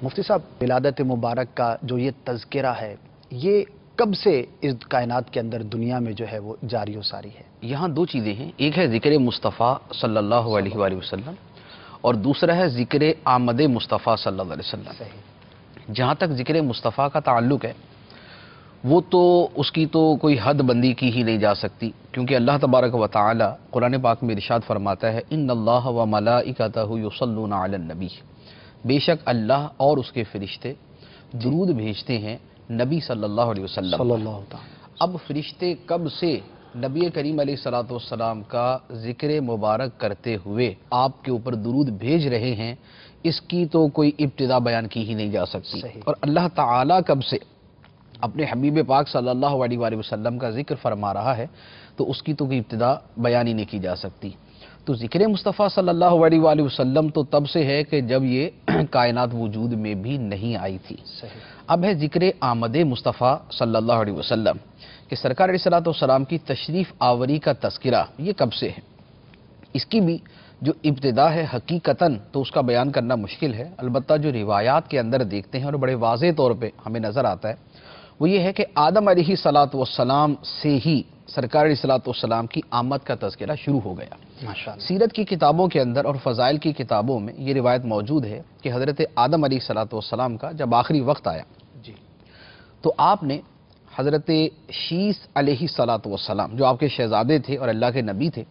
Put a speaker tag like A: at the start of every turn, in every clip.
A: مفتی صاحب، ولادت مبارک کا جو یہ تذکرہ ہے، یہ کب سے اس کائنات کے اندر دنیا میں جو ہے وہ جاری و ساری ہے؟
B: یہاں دو چیزیں ہیں، ایک ہے ذکر مصطفیٰ صلی اللہ علیہ وآلہ وسلم اور دوسرا ہے ذکر آمد مصطفیٰ صلی اللہ علیہ وسلم۔
A: صحیح۔
B: جہاں تک ذکر مصطفیٰ کا تعلق ہے وہ تو اس کی تو کوئی حد بندی کی ہی نہیں جا سکتی، کیونکہ اللہ تبارک و تعالی قرآن پاک میں ارشاد فرماتا ہے ان اللہ و ملائکتہ یصلون علی النبی، بے شک اللہ اور اس کے فرشتے درود بھیجتے ہیں نبی صلی اللہ علیہ وسلم۔
A: صلی اللہ تعالی۔
B: اب فرشتے کب سے نبی کریم علیہ الصلوۃ والسلام کا ذکر مبارک کرتے ہوئے آپ کے اوپر درود بھیج رہے ہیں، اس کی تو کوئی ابتدا بیان کی ہی نہیں جا سکتی۔
A: صحیح۔
B: اور اللہ تعالی کب سے اپنے حبیب پاک صلی اللہ علیہ وآلہ وسلم کا ذکر فرما رہا ہے تو اس کی تو کوئی ابتدا بیان ہی نہیں کی جا سکتی۔ تو ذکر مصطفیٰ صلی اللہ علیہ وآلہ وسلم تو تب سے ہے کہ جب یہ کائنات وجود میں بھی نہیں آئی تھی۔
A: صحیح۔
B: اب ہے ذکر آمد مصطفیٰ صلی اللہ علیہ وسلم کہ سرکار علیہ الصلوۃ والسلام کی تشریف آوری کا تذکرہ یہ کب سے ہے۔ اس کی بھی جو ابتدا ہے حقیقتاً تو اس کا بیان کرنا مشکل ہے، البتہ جو روایات کے اندر دیکھتے ہیں اور بڑے واضح طور پہ ہمیں نظر آتا ہے وہ یہ ہے کہ آدم علیہ الصلوۃ والسلام سے ہی سرکار علیہ الصلوۃ والسلام کی آمد کا تذکرہ شروع ہو گیا۔
A: ماشاءاللہ۔
B: سیرت کی کتابوں کے اندر اور فضائل کی کتابوں میں یہ روایت موجود ہے کہ حضرت آدم علیہ الصلوۃ والسلام کا جب آخری وقت آیا
A: جی۔
B: تو آپ نے حضرت شیس علیہ الصلوۃ والسلام جو آپ کے شہزادے تھے اور اللہ کے نبی تھے،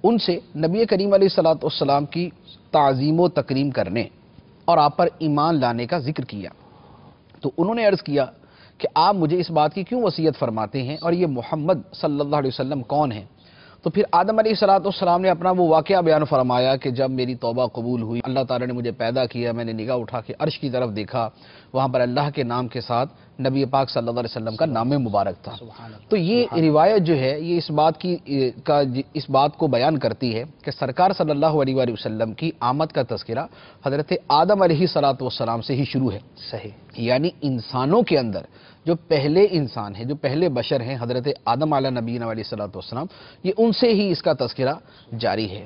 B: ان سے نبی کریم علیہ الصلوۃ والسلام کی تعظیم و تکریم کرنے اور آپ پر ایمان لانے کا ذکر کیا۔ تو انہوں نے عرض کیا کہ آپ مجھے اس بات کی کیوں وصیت فرماتے ہیں اور یہ محمد صلی اللہ علیہ وسلم کون ہیں؟ تو پھر آدم علیہ الصلوۃ والسلام نے اپنا وہ واقعہ بیان فرمایا کہ جب میری توبہ قبول ہوئی، اللہ تعالیٰ نے مجھے پیدا کیا، میں نے نگاہ اٹھا کے عرش کی طرف دیکھا، وہاں پر اللہ کے نام کے ساتھ نبی پاک صلی اللہ علیہ وسلم کا نام مبارک تھا۔ تو یہ روایت جو ہے یہ اس بات کو بیان کرتی ہے کہ سرکار صلی اللہ علیہ وآلہ وسلم کی آمد کا تذکرہ حضرت آدم علیہ الصلوۃ والسلام سے ہی شروع ہے۔
A: صحیح۔
B: یعنی انسانوں کے اندر جو پہلے انسان ہیں، جو پہلے بشر ہیں، حضرت آدم علیہ نبینا علیہ الصلوۃ والسلام، یہ ان سے ہی اس کا تذکرہ جاری ہے۔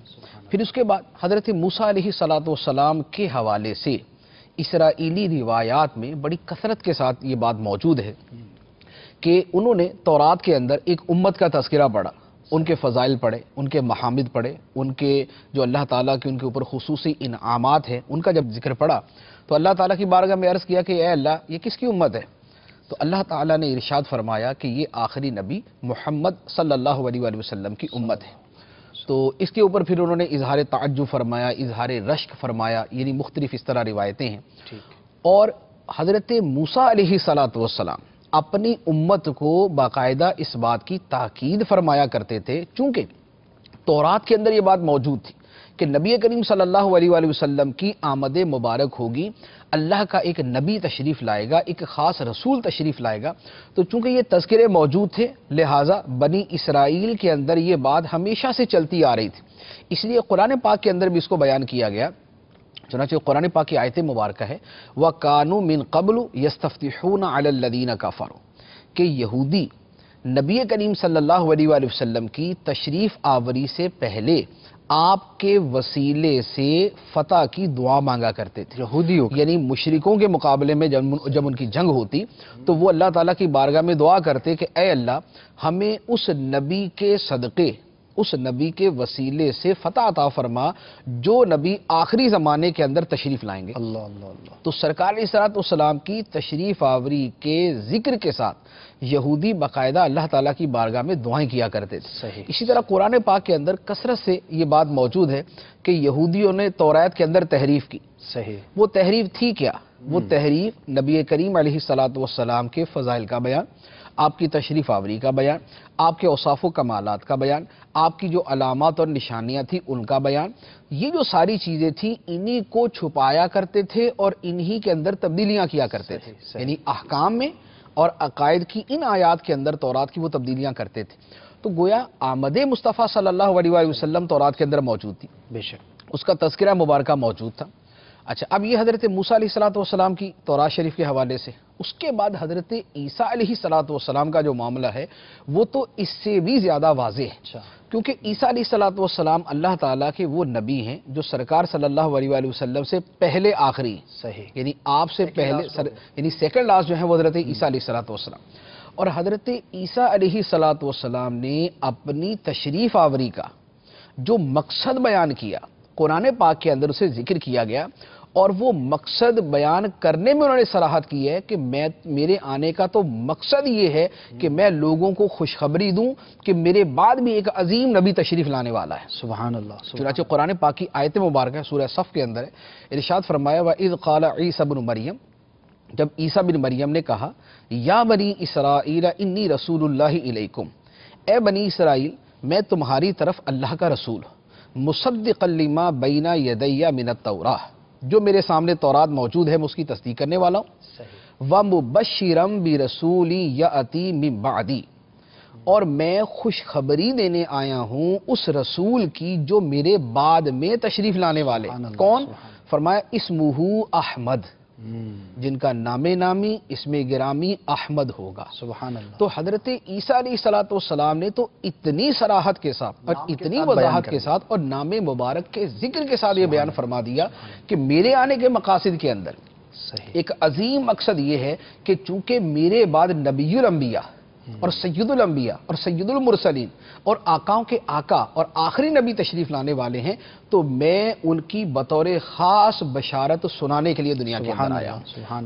B: پھر اس کے بعد حضرت موسیٰ علیہ الصلوۃ والسلام کے حوالے سے اسرائیلی روایات میں بڑی کثرت کے ساتھ یہ بات موجود ہے کہ انہوں نے تورات کے اندر ایک امت کا تذکرہ پڑھا، ان کے فضائل پڑھے، ان کے محامد پڑھے، ان کے جو اللہ تعالیٰ کے ان کے اوپر خصوصی انعامات ہیں ان کا جب ذکر پڑھا تو اللہ تعالیٰ کی بارگاہ میں عرض کیا کہ اے اللہ یہ کس کی امت ہے؟ تو اللہ تعالیٰ نے ارشاد فرمایا کہ یہ آخری نبی محمد صلی اللہ علیہ وآلہ وسلم کی امت ہے۔ تو اس کے اوپر پھر انہوں نے اظہار تعجب فرمایا، اظہار رشک فرمایا، یعنی مختلف اس طرح روایتیں ہیں۔ اور حضرت موسیٰ علیہ الصلوۃ والسلام اپنی امت کو باقاعدہ اس بات کی تاکید فرمایا کرتے تھے، چونکہ تورات کے اندر یہ بات موجود تھی کہ نبی کریم صلی اللہ علیہ وآلہ وسلم کی آمد مبارک ہوگی، اللہ کا ایک نبی تشریف لائے گا، ایک خاص رسول تشریف لائے گا۔ تو چونکہ یہ تذکرے موجود تھے لہٰذا بنی اسرائیل کے اندر یہ بات ہمیشہ سے چلتی آ رہی تھی، اس لیے قرآن پاک کے اندر بھی اس کو بیان کیا گیا۔ چنانچہ قرآن پاک کی آیت مبارکہ ہے وَكَانُوا مِن قَبْلُ يَسْتَفْتِحُونَ عَلَى الَّذِينَ كَفَرُوا، کہ یہودی نبی کریم صلی اللہ علیہ وآلہ وسلم کی تشریف آوری سے پہلے آپ کے وسیلے سے فتح کی دعا مانگا کرتے تھے۔ یہودیوں یعنی مشرکوں کے مقابلے میں جب ان کی جنگ ہوتی تو وہ اللہ تعالیٰ کی بارگاہ میں دعا کرتے کہ اے اللہ ہمیں اس نبی کے صدقے، اس نبی کے وسیلے سے فتح عطا فرما جو نبی آخری زمانے کے اندر تشریف لائیں گے۔
A: اللہ اللہ اللہ۔
B: تو سرکار علیہ الصلوۃ والسلام کی تشریف آوری کے ذکر کے ساتھ یہودی باقاعدہ اللہ تعالیٰ کی بارگاہ میں دعائیں کیا کرتے تھے۔
A: صحیح۔
B: اسی طرح قرآن پاک کے اندر کثرت سے یہ بات موجود ہے کہ یہودیوں نے توریت کے اندر تحریف کی۔
A: صحیح۔
B: وہ تحریف تھی کیا؟ وہ تحریف نبی کریم علیہ الصلوۃ والسلام کے فضائل کا بیان، آپ کی تشریف آوری کا بیان، آپ کے اوصاف و کمالات کا بیان، آپ کی جو علامات اور نشانیاں تھیں ان کا بیان، یہ جو ساری چیزیں تھیں انہی کو چھپایا کرتے تھے اور انہی کے اندر تبدیلیاں کیا کرتے تھے۔ یعنی احکام میں اور عقائد کی ان آیات کے اندر تورات کی وہ تبدیلیاں کرتے تھے۔ تو گویا آمد مصطفیٰ صلی اللہ علیہ وآلہ وسلم تورات کے اندر موجود تھی،
A: بے شک۔
B: اس کا تذکرہ مبارکہ موجود تھا۔ اچھا، اب یہ حضرت موسیٰ علیہ السلام کی تورات شریف کے حوالے سے. اس کے بعد حضرت عیسیٰ علیہ السلام کا جو معاملہ ہے وہ تو اس سے بھی زیادہ واضح ہے.
A: اچھا.
B: کیونکہ عیسیٰ علیہ السلام اللہ تعالیٰ کے وہ نبی ہیں جو سرکار صلی اللہ علیہ وآلہ وسلم سے پہلے آخری ہیں.
A: صحیح.
B: یعنی آپ سے پہلے یعنی سیکنڈ لاسٹ جو ہیں وہ حضرت عیسیٰ علیہ السلام. اور حضرت عیسیٰ علیہ السلام نے اپنی تشریف آوری کا جو مقصد بیان کیا قرآن پاک کے اندر اسے ذکر کیا گیا، اور وہ مقصد بیان کرنے میں انہوں نے صراحت کی ہے کہ میرے آنے کا تو مقصد یہ ہے کہ میں لوگوں کو خوشخبری دوں کہ میرے بعد بھی ایک عظیم نبی تشریف لانے والا ہے.
A: سبحان اللہ.
B: چنانچہ قرآن پاک کی آیت مبارکہ سورہ صف کے اندر ہے، ارشاد فرمایا وَإِذْ قَالَ عِيسَى بْنُ مریم، جب عیسیٰ بن مریم نے کہا یا بنی اسرائیل انی رسول اللہ الیکم، اے بنی اسرائیل میں تمہاری طرف اللہ کا رسول ہوں، مصدقا لما بین یدی من التوراہ، جو میرے سامنے تورات موجود ہے میں اس کی تصدیق کرنے والا ہوں.
A: صحیح.
B: ومبشرا برسول یاتی من بعدی، اور میں خوشخبری دینے آیا ہوں اس رسول کی جو میرے بعد میں تشریف لانے والے. کون؟ فرمایا اسمہ احمد، جن کا نام نامی اسم گرامی احمد ہوگا.
A: سبحان اللہ.
B: تو حضرت عیسیٰ علیہ السلام نے تو اتنی صراحت کے ساتھ اور اتنی وضاحت کے ساتھ اور نام مبارک کے ذکر کے ساتھ یہ بیان فرما دیا کہ میرے آنے کے مقاصد کے اندر ایک عظیم مقصد یہ ہے کہ چونکہ میرے بعد نبی الانبیاء اور سید الانبیاء اور سید المرسلین اور آقاؤں کے آقا اور آخری نبی تشریف لانے والے ہیں، تو میں ان کی بطور خاص بشارت سنانے کے لیے دنیا کے اندر آیا.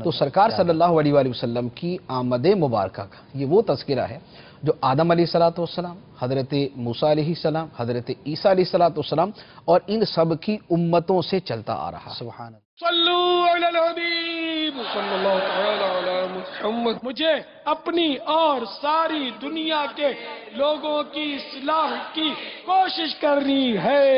B: تو سرکار صلی اللہ علیہ وآلہ وسلم کی آمد مبارکہ کا یہ وہ تذکرہ ہے جو آدم علیہ السلام، حضرت موسیٰ علیہ السلام، حضرت عیسیٰ علیہ السلام اور ان سب کی امتوں سے چلتا آ رہا.
A: سبحان اللہ.
C: صلو علی الحبیب صلی اللہ تعالی علی محمد. مجھے اپنی اور ساری دنیا کے لوگوں کی اصلاح کی کوشش کرنی ہے.